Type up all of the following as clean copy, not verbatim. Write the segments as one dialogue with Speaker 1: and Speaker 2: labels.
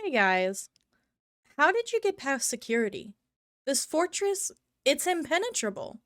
Speaker 1: Hey guys, how did you get past security? This fortress, it's impenetrable.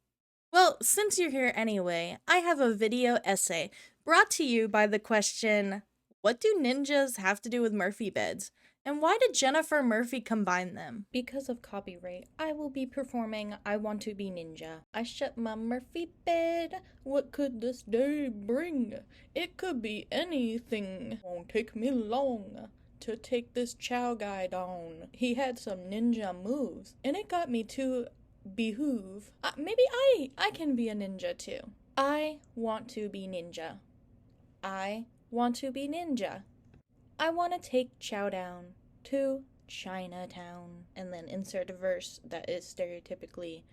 Speaker 1: Well, since you're here anyway, I have a video essay brought to you by the question, what do ninjas have to do with Murphy beds? And why did Jennifer Murphy combine them? Because of copyright, I will be performing I Want to Be Ninja. I shut my Murphy bed. What could this day bring? It could be anything. Won't take me long to take this Chow guy down. He had some ninja moves, and it got me to behoove. Maybe I can be a ninja too. I want to be ninja. I want to be ninja. I want to take Chow down to Chinatown. And then insert a verse that is stereotypically.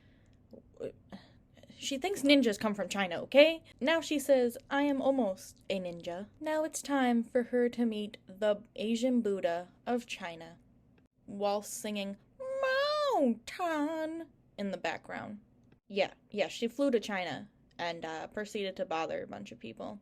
Speaker 1: She thinks ninjas come from China, okay? Now she says, I am almost a ninja. Now it's time for her to meet the Asian Buddha of China, while singing Mountain in the background. Yeah, she flew to China and proceeded to bother a bunch of people.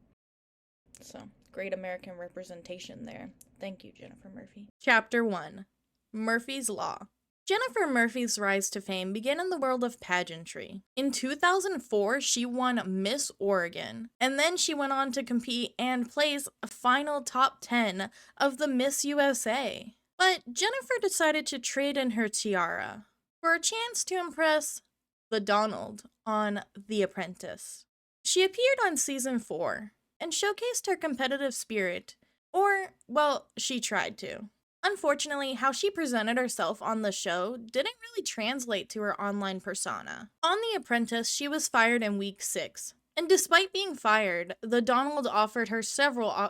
Speaker 1: So, great American representation there. Thank you, Jennifer Murphy. Chapter 1. Murphy's Law. Jennifer Murphy's rise to fame began in the world of pageantry. In 2004, she won Miss Oregon, and then she went on to compete and place a final top 10 of the Miss USA. But Jennifer decided to trade in her tiara for a chance to impress the Donald on The Apprentice. She appeared on season 4 and showcased her competitive spirit, or, well, she tried to. Unfortunately, how she presented herself on the show didn't really translate to her online persona. On The Apprentice, she was fired in week 6. And despite being fired, the Donald offered her several The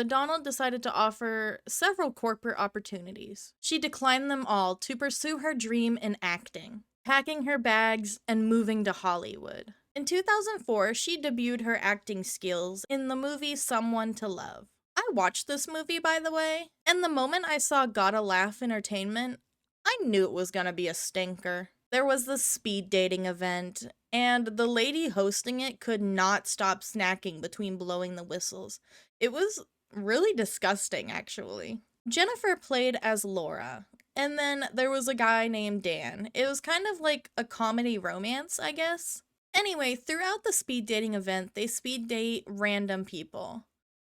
Speaker 1: Donald decided to offer several corporate opportunities. She declined them all to pursue her dream in acting, packing her bags and moving to Hollywood. In 2004, she debuted her acting skills in the movie Someone to Love. I watched this movie, by the way, and the moment I saw Gotta Laugh Entertainment, I knew it was gonna be a stinker. There was the speed dating event, and the lady hosting it could not stop snacking between blowing the whistles. It was really disgusting, actually. Jennifer played as Laura, and then there was a guy named Dan. It was kind of like a comedy romance, I guess. Anyway, throughout the speed dating event, they speed date random people.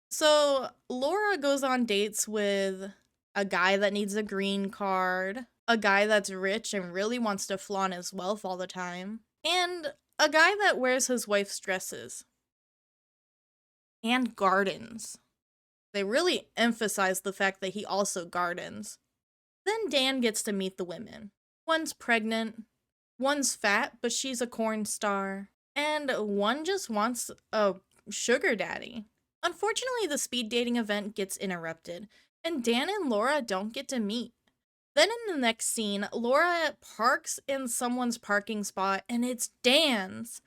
Speaker 1: So, Laura goes on dates with a guy that needs a green card, a guy that's rich and really wants to flaunt his wealth all the time, and a guy that wears his wife's dresses. And gardens. They really emphasize the fact that he also gardens. Then Dan gets to meet the women. One's pregnant, one's fat, but she's a corn star, and one just wants a sugar daddy. Unfortunately, the speed dating event gets interrupted, and Dan and Laura don't get to meet. Then in the next scene, Laura parks in someone's parking spot, and it's Dan's.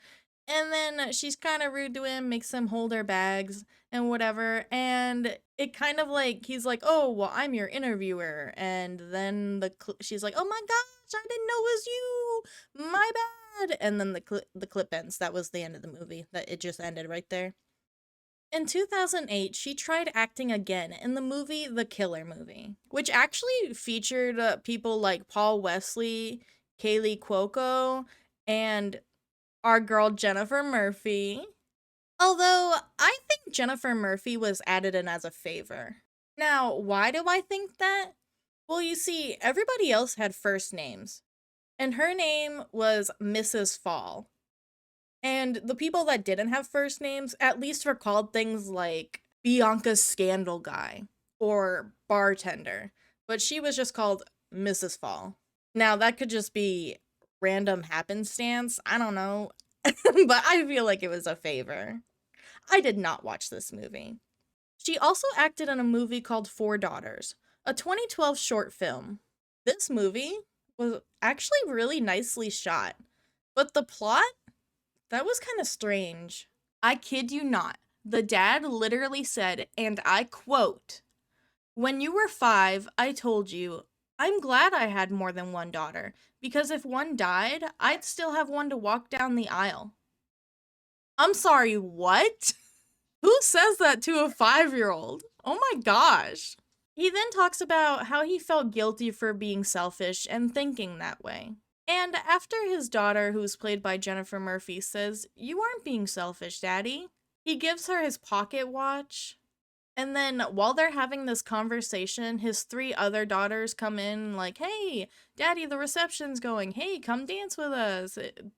Speaker 1: And then she's kind of rude to him, makes him hold her bags and whatever. And it kind of like, he's like, oh, well, I'm your interviewer. And then she's like, oh my gosh, I didn't know it was you. My bad. And then the clip ends. That was the end of the movie. That it just ended right there. In 2008, she tried acting again in the movie The Killer Movie, which actually featured people like Paul Wesley, Kaylee Cuoco, and our girl Jennifer Murphy. Although, I think Jennifer Murphy was added in as a favor. Now, why do I think that? Well, you see, everybody else had first names, and her name was Mrs. Fall. And the people that didn't have first names at least were called things like Bianca's Scandal Guy or Bartender, but she was just called Mrs. Fall. Now, that could just be random happenstance, I don't know, but I feel like it was a favor. I did not watch this movie. She also acted in a movie called Four Daughters, a 2012 short film. This movie was actually really nicely shot, but the plot? That was kind of strange. I kid you not. The dad literally said, and I quote, "When you were 5, I told you, I'm glad I had more than one daughter, because if one died, I'd still have one to walk down the aisle." I'm sorry, what? Who says that to a 5-year-old? Oh my gosh. He then talks about how he felt guilty for being selfish and thinking that way. And after his daughter, who's played by Jennifer Murphy, says, "You aren't being selfish, Daddy," he gives her his pocket watch. And then while they're having this conversation, his three other daughters come in like, "Hey, Daddy, the reception's going. Hey, come dance with us.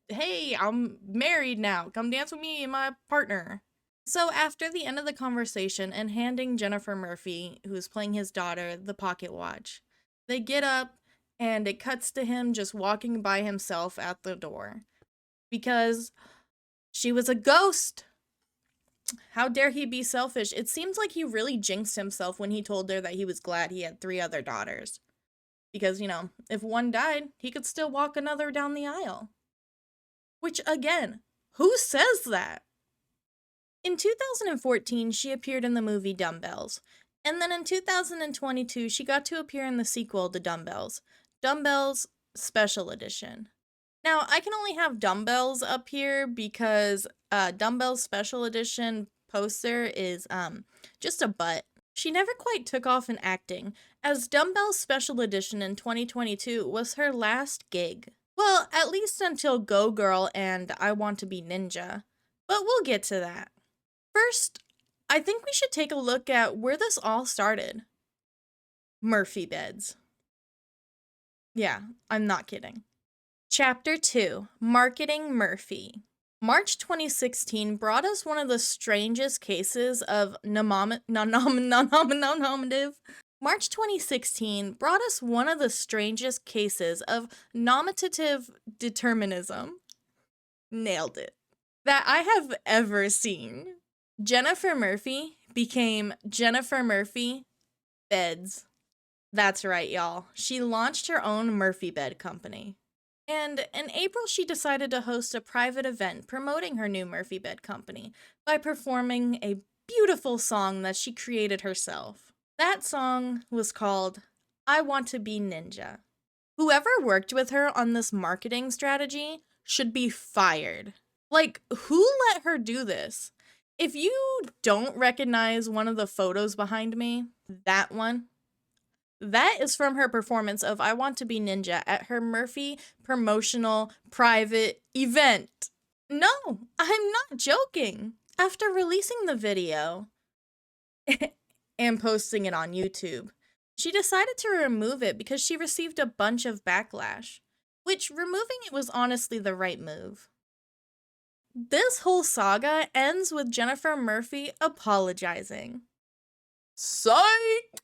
Speaker 1: Hey, I'm married now. Come dance with me and my partner." So after the end of the conversation and handing Jennifer Murphy, who's playing his daughter, the pocket watch, they get up and it cuts to him just walking by himself at the door because she was a ghost. How dare he be selfish? It seems like he really jinxed himself when he told her that he was glad he had three other daughters. Because, if one died, he could still walk another down the aisle. Which, again, who says that? In 2014, she appeared in the movie Dumbbells. And then in 2022, she got to appear in the sequel to Dumbbells, Dumbbells Special Edition. Now, I can only have Dumbbells up here because Dumbbells Special Edition poster is just a butt. She never quite took off in acting, as Dumbbells Special Edition in 2022 was her last gig. Well, at least until Go Girl and I Want to Be Ninja. But we'll get to that. First, I think we should take a look at where this all started. Murphy beds. Yeah, I'm not kidding. Chapter 2, Marketing Murphy. March 2016 brought us one of the strangest cases of nominative. March 2016 brought us one of the strangest cases of nominative determinism. Nailed it. That I have ever seen. Jennifer Murphy became Jennifer Murphy Beds. That's right, y'all. She launched her own Murphy bed company. And in April, she decided to host a private event promoting her new Murphy bed company by performing a beautiful song that she created herself. That song was called I Want to Be Ninja. Whoever worked with her on this marketing strategy should be fired. Like, who let her do this? If you don't recognize one of the photos behind me, that one, that is from her performance of I Want to Be Ninja at her Murphy promotional private event. No, I'm not joking. After releasing the video and posting it on YouTube, she decided to remove it because she received a bunch of backlash, which removing it was honestly the right move. This whole saga ends with Jennifer Murphy apologizing. Psych!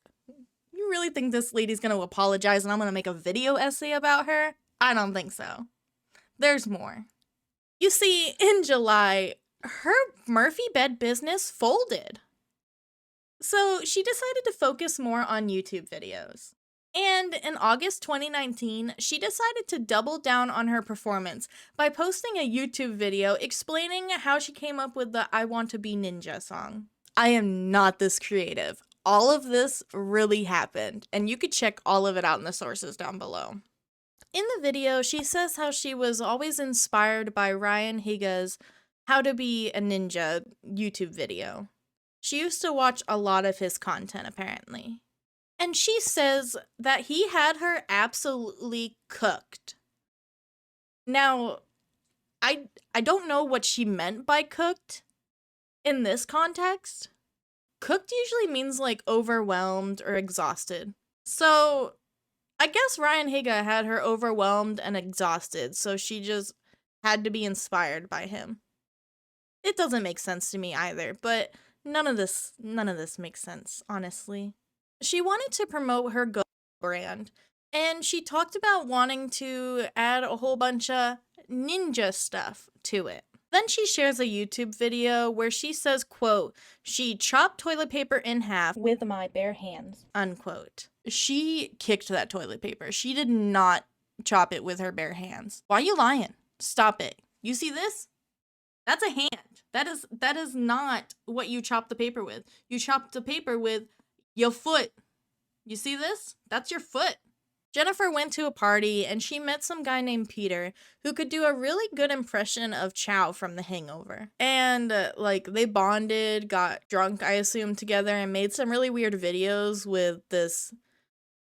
Speaker 1: You really think this lady's gonna apologize and I'm gonna make a video essay about her? I don't think so. There's more. You see, in July, her Murphy bed business folded. So she decided to focus more on YouTube videos. And in August 2019, she decided to double down on her performance by posting a YouTube video explaining how she came up with the I Want to Be Ninja song. I am not this creative. All of this really happened, and you could check all of it out in the sources down below. In the video, she says how she was always inspired by Ryan Higa's How to Be a Ninja YouTube video. She used to watch a lot of his content, apparently. And she says that he had her absolutely cooked. Now, I don't know what she meant by cooked in this context. Cooked usually means like overwhelmed or exhausted. So I guess Ryan Higa had her overwhelmed and exhausted, so she just had to be inspired by him. It doesn't make sense to me either, but none of this makes sense, honestly. She wanted to promote her Go brand, and she talked about wanting to add a whole bunch of ninja stuff to it. Then she shares a YouTube video where she says, quote, she chopped toilet paper in half
Speaker 2: with my bare hands,
Speaker 1: unquote. She kicked that toilet paper. She did not chop it with her bare hands. Why are you lying? Stop it. You see this? That's a hand. That is not what you chop the paper with. You chop the paper with your foot. You see this? That's your foot. Jennifer went to a party and she met some guy named Peter who could do a really good impression of Chow from The Hangover. And like they bonded, got drunk, I assume, together and made some really weird videos with this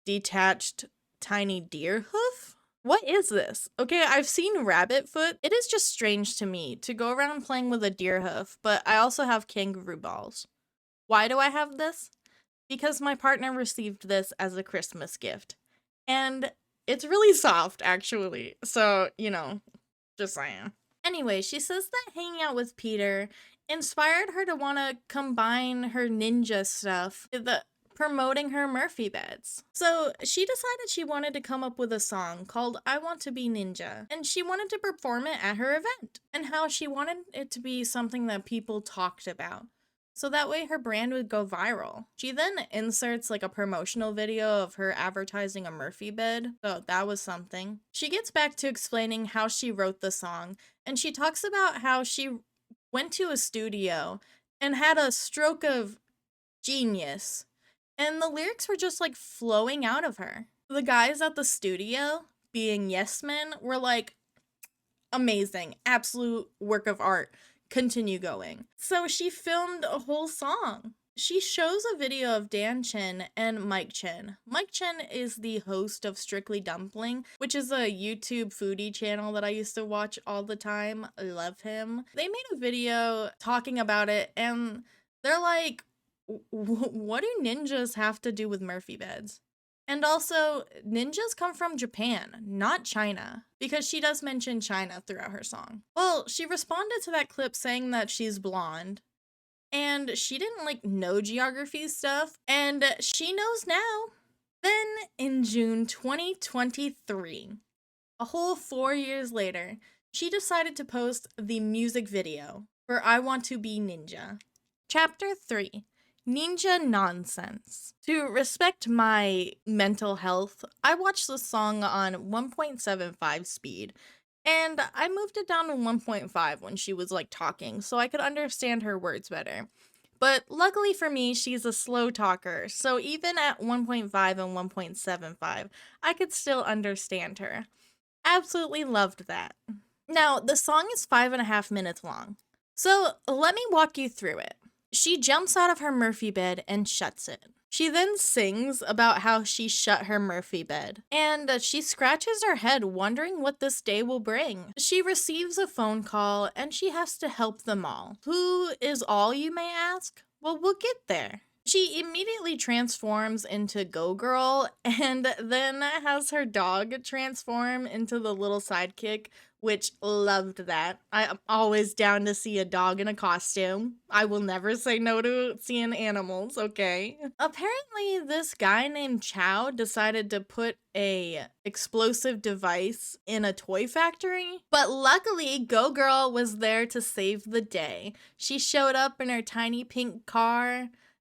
Speaker 1: detached tiny deer hoof. What is this? Okay, I've seen rabbit foot. It is just strange to me to go around playing with a deer hoof, but I also have kangaroo balls. Why do I have this? Because my partner received this as a Christmas gift. And it's really soft, actually. So, just saying. Anyway, she says that hanging out with Peter inspired her to want to combine her ninja stuff with promoting her Murphy beds. So she decided she wanted to come up with a song called I Want to Be Ninja, and she wanted to perform it at her event, and how she wanted it to be something that people talked about. So that way her brand would go viral. She then inserts like a promotional video of her advertising a Murphy bed. So that was something. She gets back to explaining how she wrote the song, and she talks about how she went to a studio and had a stroke of genius. And the lyrics were just like flowing out of her. The guys at the studio, being yes men, were like, amazing, absolute work of art. Continue going. So she filmed a whole song. She shows a video of Dan Chen and Mike Chen. Mike Chen is the host of Strictly Dumpling, which is a YouTube foodie channel that I used to watch all the time. I love him. They made a video talking about it, and they're like, what do ninjas have to do with Murphy beds? And also, ninjas come from Japan, not China, because she does mention China throughout her song. Well, she responded to that clip saying that she's blonde, and she didn't like know geography stuff, and she knows now. Then, in June 2023, a whole 4 years later, she decided to post the music video for I Want to Be Ninja. Chapter 3. Ninja Nonsense. To respect my mental health, I watched the song on 1.75 speed, and I moved it down to 1.5 when she was like talking so I could understand her words better. But luckily for me, she's a slow talker, so even at 1.5 and 1.75, I could still understand her. Absolutely loved that. Now, the song is 5.5 minutes long, so let me walk you through it. She jumps out of her Murphy bed and shuts it. She then sings about how she shut her Murphy bed, and she scratches her head wondering what this day will bring. She receives a phone call and she has to help them all. Who is all, you may ask? Well, we'll get there. She immediately transforms into Go Girl and then has her dog transform into the little sidekick, which loved that. I'm always down to see a dog in a costume. I will never say no to seeing animals, okay? Apparently, this guy named Chow decided to put a explosive device in a toy factory, but luckily, Go Girl was there to save the day. She showed up in her tiny pink car,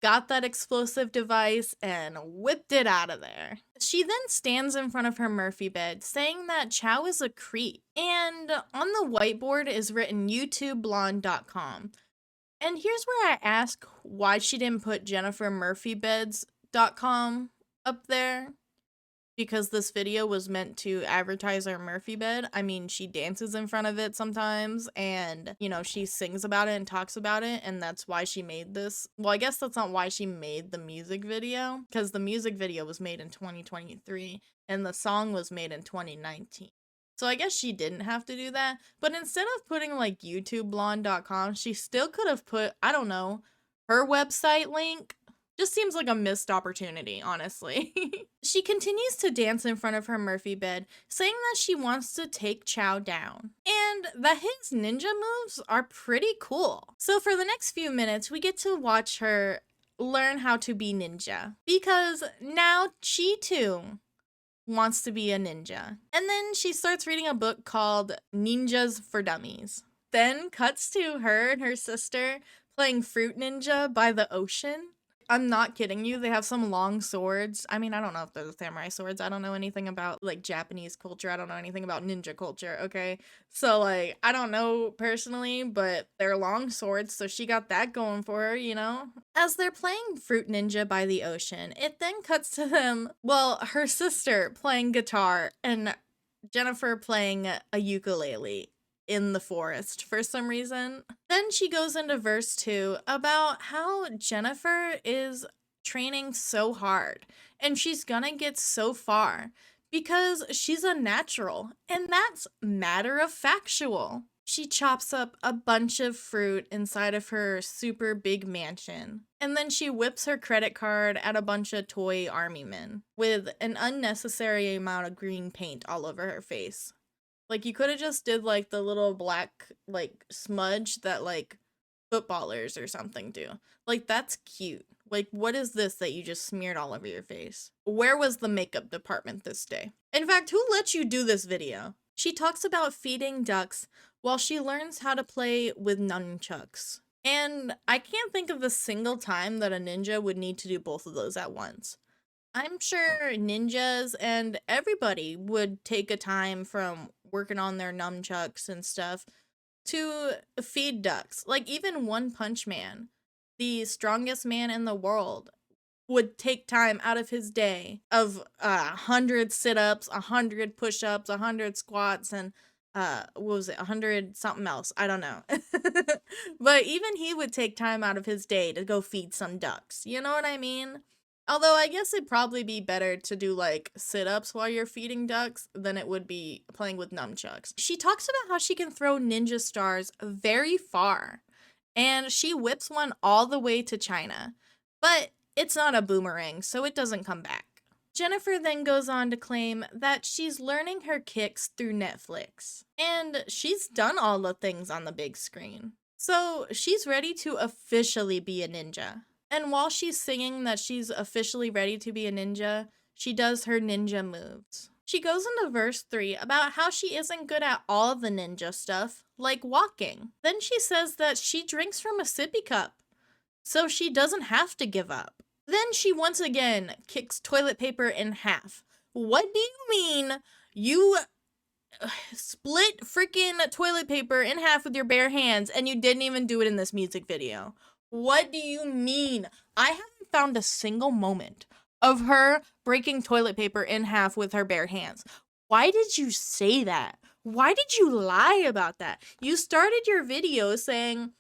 Speaker 1: got that explosive device, and whipped it out of there. She then stands in front of her Murphy bed, saying that Chow is a creep. And on the whiteboard is written YouTubeblonde.com. And here's where I ask why she didn't put JenniferMurphyBeds.com up there. Because this video was meant to advertise her Murphy bed. I mean, she dances in front of it sometimes, and, she sings about it and talks about it, and that's why she made this. Well, I guess that's not why she made the music video, because the music video was made in 2023, and the song was made in 2019. So I guess she didn't have to do that, but instead of putting, like, YouTubeblonde.com, she still could have put, I don't know, her website link. Just seems like a missed opportunity, honestly. She continues to dance in front of her Murphy bed, saying that she wants to take Chow down, and that his ninja moves are pretty cool. So for the next few minutes, we get to watch her learn how to be ninja, because now she too wants to be a ninja. And then she starts reading a book called Ninjas for Dummies. Then cuts to her and her sister playing Fruit Ninja by the ocean. I'm not kidding you. They have some long swords. I mean, I don't know if they're samurai swords. I don't know anything about like Japanese culture. I don't know anything about ninja culture, okay? So like, I don't know personally, but they're long swords, so she got that going for her, you know? As they're playing Fruit Ninja by the ocean, it then cuts to them, well, her sister playing guitar and Jennifer playing a ukulele in the forest for some reason. Then she goes into verse 2 about how Jennifer is training so hard and she's gonna get so far because she's a natural, and that's matter of factual. She chops up a bunch of fruit inside of her super big mansion, and then she whips her credit card at a bunch of toy army men with an unnecessary amount of green paint all over her face. Like, you could have just did, like, the little black, like, smudge that, like, footballers or something do. Like, that's cute. Like, what is this that you just smeared all over your face? Where was the makeup department this day? In fact, who let you do this video? She talks about feeding ducks while she learns how to play with nunchucks. And I can't think of a single time that a ninja would need to do both of those at once. I'm sure ninjas and everybody would take a time from working on their nunchucks and stuff to feed ducks. Like, even One Punch Man, the strongest man in the world, would take time out of his day of 100 sit-ups, 100 push-ups, 100 squats, and what was it, 100 something else, I don't know. But even he would take time out of his day to go feed some ducks, you know what I mean? Although I guess it'd probably be better to do like sit-ups while you're feeding ducks than it would be playing with nunchucks. She talks about how she can throw ninja stars very far, and she whips one all the way to China, but it's not a boomerang, so it doesn't come back. Jennifer then goes on to claim that she's learning her kicks through Netflix, and she's done all the things on the big screen. So she's ready to officially be a ninja. And while she's singing that she's officially ready to be a ninja, she does her ninja moves. She goes into verse 3 about how she isn't good at all the ninja stuff, like walking. Then she says that she drinks from a sippy cup, so she doesn't have to give up. Then she once again kicks toilet paper in half. What do you mean you split freaking toilet paper in half with your bare hands and you didn't even do it in this music video? What do you mean? I haven't found a single moment of her breaking toilet paper in half with her bare hands. Why did you say that? Why did you lie about that? You started your video saying,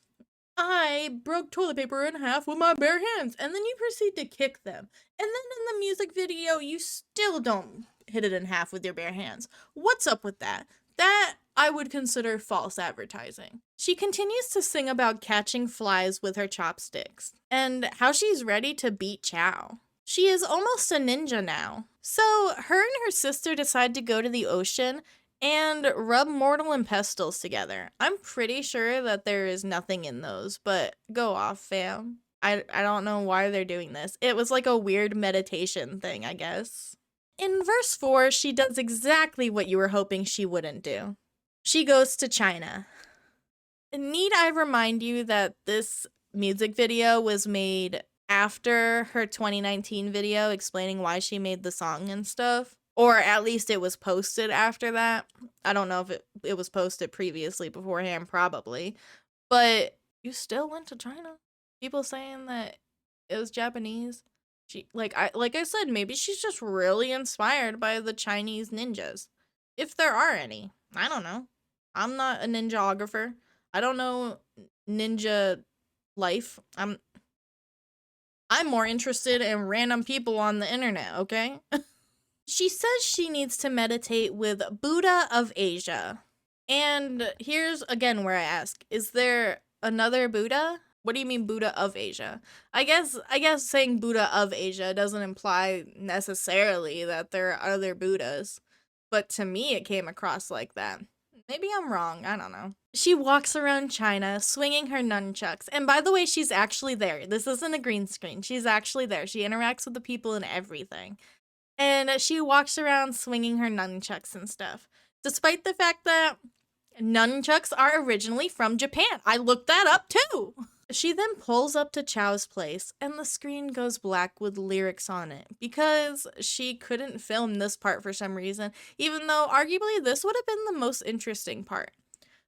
Speaker 1: I broke toilet paper in half with my bare hands, and then you proceed to kick them. And then in the music video, you still don't hit it in half with your bare hands. What's up with that? That I would consider false advertising. She continues to sing about catching flies with her chopsticks, and how she's ready to beat Chow. She is almost a ninja now. So her and her sister decide to go to the ocean and rub mortal and pestles together. I'm pretty sure that there is nothing in those, but go off, fam. I don't know why they're doing this. It was like a weird meditation thing, I guess. In verse 4, she does exactly what you were hoping she wouldn't do. She goes to China. Need I remind you that this music video was made after her 2019 video explaining why she made the song and stuff? Or at least it was posted after that. I don't know if it was posted previously beforehand, probably. But you still went to China? People saying that it was Japanese. She like I said, maybe she's just really inspired by the Chinese ninjas. If there are any. I don't know. I'm not a ninjaographer. I don't know ninja life. I'm more interested in random people on the internet, okay? She says she needs to meditate with Buddha of Asia. And here's again where I ask, is there another Buddha? What do you mean Buddha of Asia? I guess saying Buddha of Asia doesn't imply necessarily that there are other Buddhas, but to me it came across like that. Maybe I'm wrong, I don't know. She walks around China swinging her nunchucks, and by the way, she's actually there. This isn't a green screen. She's actually there. She interacts with the people and everything. And she walks around swinging her nunchucks and stuff, despite the fact that nunchucks are originally from Japan. I looked that up too. She then pulls up to Chow's place, and the screen goes black with lyrics on it because she couldn't film this part for some reason, even though arguably this would have been the most interesting part.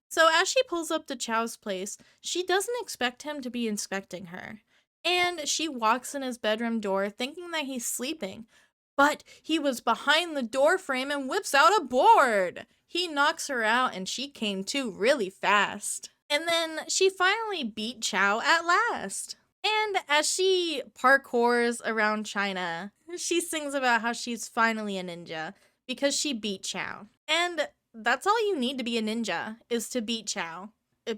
Speaker 1: So, as she pulls up to Chow's place, she doesn't expect him to be inspecting her. And she walks in his bedroom door thinking that he's sleeping. But he was behind the door frame and whips out a board. He knocks her out and she came to really fast. And then she finally beat Chow at last. And as she parkours around China, she sings about how she's finally a ninja because she beat Chow. And that's all you need to be a ninja, is to beat Chow.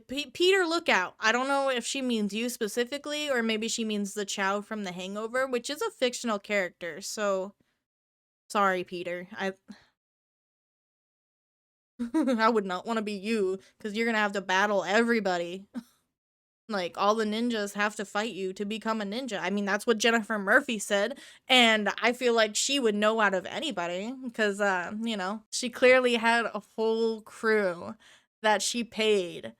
Speaker 1: Peter, look out. I don't know if she means you specifically, or maybe she means the Chow from The Hangover, which is a fictional character, so sorry, Peter. I would not want to be you, because you're gonna have to battle everybody. Like, all the ninjas have to fight you to become a ninja. I mean, that's what Jennifer Murphy said, and I feel like she would know out of anybody, because, she clearly had a whole crew that she paid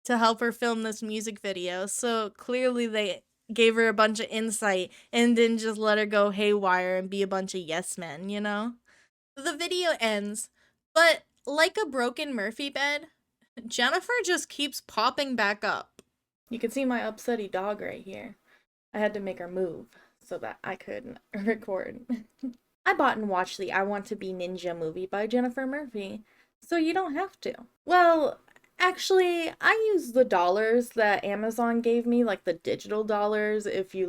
Speaker 1: to help her film this music video, so clearly they gave her a bunch of insight and didn't just let her go haywire and be a bunch of yes men, you know? The video ends, but like a broken Murphy bed, Jennifer just keeps popping back up. You can see my upsetty dog right here. I had to make her move so that I could record. I bought and watched the I Want to Be Ninja movie by Jennifer Murphy, so you don't have to. Well, actually, I use the dollars that Amazon gave me, like the digital dollars. If you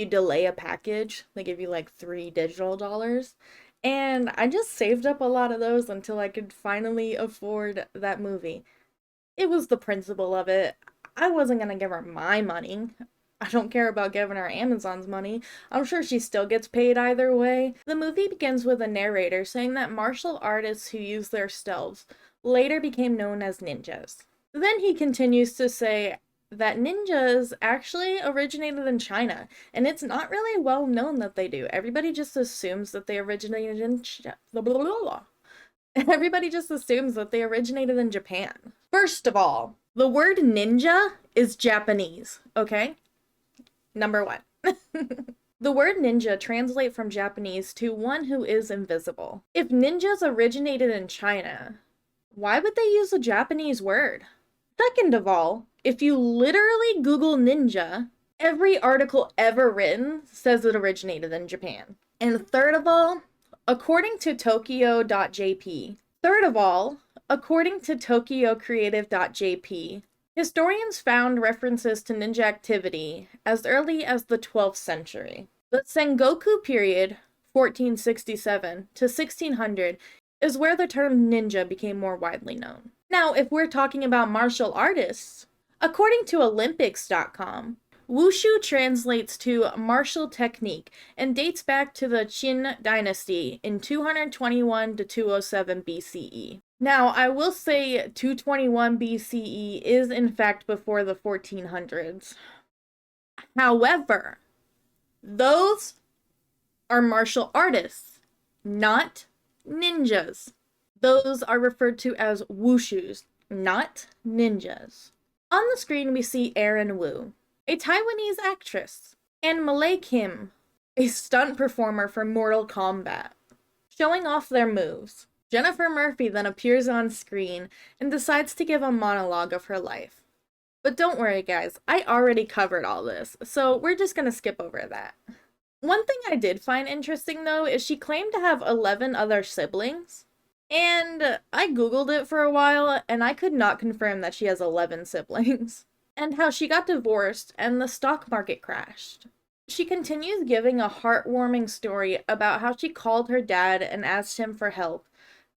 Speaker 1: delay a package, they give you like 3 digital dollars. And I just saved up a lot of those until I could finally afford that movie. It was the principle of it. I wasn't gonna give her my money. I don't care about giving her Amazon's money. I'm sure she still gets paid either way. The movie begins with a narrator saying that martial artists who use their stealths later became known as ninjas. Then he continues to say that ninjas actually originated in China, and it's not really well known that they do. Everybody just assumes that they originated in Everybody just assumes that they originated in Japan. First of all, the word ninja is Japanese, okay? Number 1. The word ninja translates from Japanese to one who is invisible. If ninjas originated in China, why would they use a Japanese word? Second of all, if you literally Google ninja, every article ever written says it originated in Japan. And third of all, according to TokyoCreative.jp, historians found references to ninja activity as early as the 12th century. The Sengoku period, 1467 to 1600, is where the term ninja became more widely known. Now, if we're talking about martial artists, according to Olympics.com, Wushu translates to martial technique and dates back to the Qin dynasty in 221 to 207 BCE. Now, I will say 221 BCE is in fact before the 1400s. However, those are martial artists, not ninjas. Those are referred to as wushus, not ninjas. On the screen, we see Erin Wu, a Taiwanese actress, and Malay Kim, a stunt performer for Mortal Kombat, showing off their moves. Jennifer Murphy then appears on screen and decides to give a monologue of her life. But don't worry, guys, I already covered all this, so we're just gonna skip over that. One thing I did find interesting, though, is she claimed to have 11 other siblings. And I googled it for a while, and I could not confirm that she has 11 siblings. And how she got divorced and the stock market crashed. She continues giving a heartwarming story about how she called her dad and asked him for help,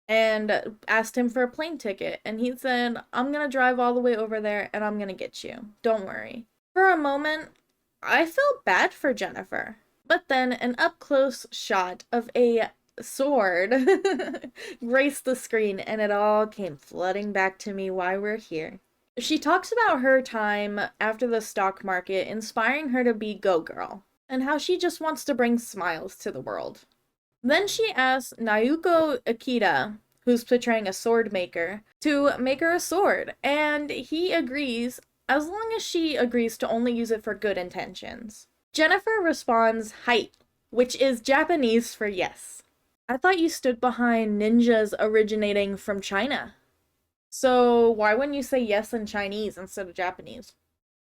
Speaker 1: and asked him for a plane ticket, and he said, "I'm gonna drive all the way over there and I'm gonna get you. Don't worry." For a moment, I felt bad for Jennifer. But then an up-close shot of a sword graced the screen, and it all came flooding back to me why we're here. She talks about her time after the stock market inspiring her to be Go Girl, and how she just wants to bring smiles to the world. Then she asks Naoko Akita, who's portraying a sword maker, to make her a sword, and he agrees as long as she agrees to only use it for good intentions. Jennifer responds, "Hai," which is Japanese for yes. I thought you stood behind ninjas originating from China. So why wouldn't you say yes in Chinese instead of Japanese?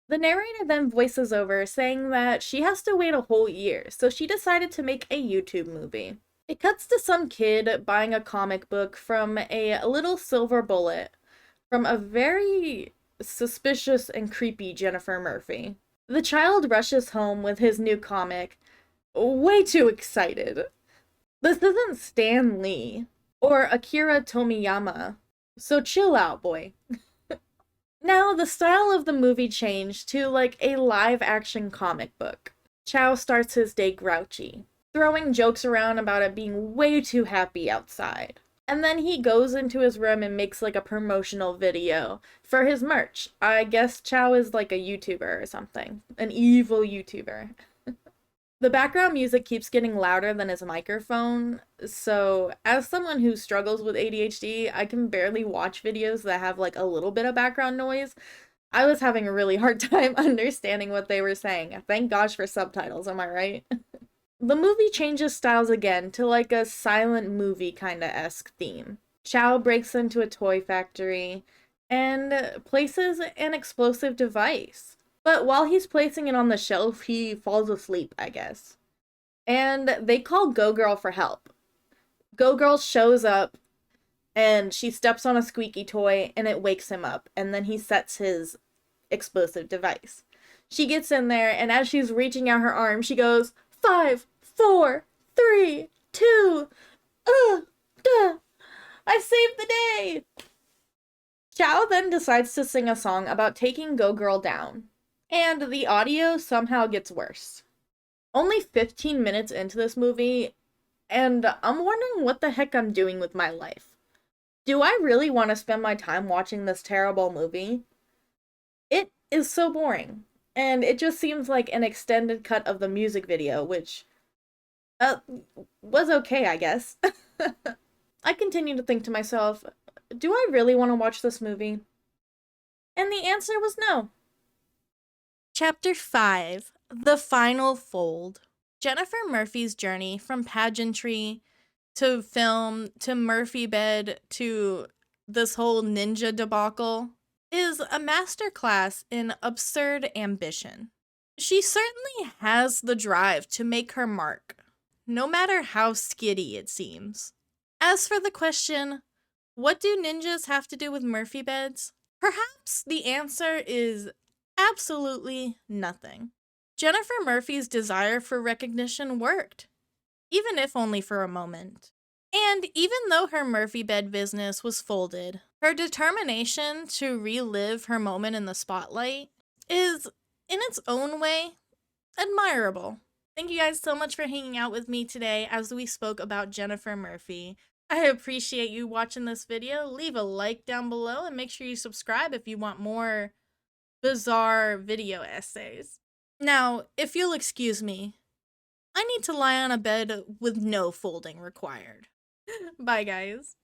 Speaker 1: The narrator then voices over, saying that she has to wait a whole year, so she decided to make a YouTube movie. It cuts to some kid buying a comic book from a little silver bullet from a very suspicious and creepy Jennifer Murphy. The child rushes home with his new comic, way too excited. This isn't Stan Lee or Akira Tomiyama, so chill out, boy. Now, the style of the movie changed to like a live action comic book. Chow starts his day grouchy, throwing jokes around about it being way too happy outside. And then he goes into his room and makes like a promotional video for his merch. I guess Chow is like a YouTuber or something. An evil YouTuber. The background music keeps getting louder than his microphone, so as someone who struggles with ADHD, I can barely watch videos that have like a little bit of background noise. I was having a really hard time understanding what they were saying. Thank gosh for subtitles, am I right? The movie changes styles again to like a silent movie kinda-esque theme. Chow breaks into a toy factory and places an explosive device. But while he's placing it on the shelf, he falls asleep, I guess. And they call Go Girl for help. Go Girl shows up and she steps on a squeaky toy and it wakes him up. And then he sets his explosive device. She gets in there and as she's reaching out her arm, she goes, 5, 4, 3, 2, duh, I saved the day! Chow then decides to sing a song about taking Go Girl down. And the audio somehow gets worse. Only 15 minutes into this movie, and I'm wondering what the heck I'm doing with my life. Do I really want to spend my time watching this terrible movie? It is so boring, and it just seems like an extended cut of the music video, which, was okay, I guess. I continue to think to myself, do I really want to watch this movie? And the answer was no. Chapter 5, The Final Fold. Jennifer Murphy's journey from pageantry to film to Murphy bed to this whole ninja debacle is a masterclass in absurd ambition. She certainly has the drive to make her mark, no matter how skitty it seems. As for the question, what do ninjas have to do with Murphy beds? Perhaps the answer is absolutely nothing. Jennifer Murphy's desire for recognition worked, even if only for a moment. And even though her Murphy bed business was folded, her determination to relive her moment in the spotlight is, in its own way, admirable. Thank you guys so much for hanging out with me today as we spoke about Jennifer Murphy. I appreciate you watching this video. Leave a like down below and make sure you subscribe if you want more bizarre video essays. Now, if you'll excuse me, I need to lie on a bed with no folding required. Bye, guys.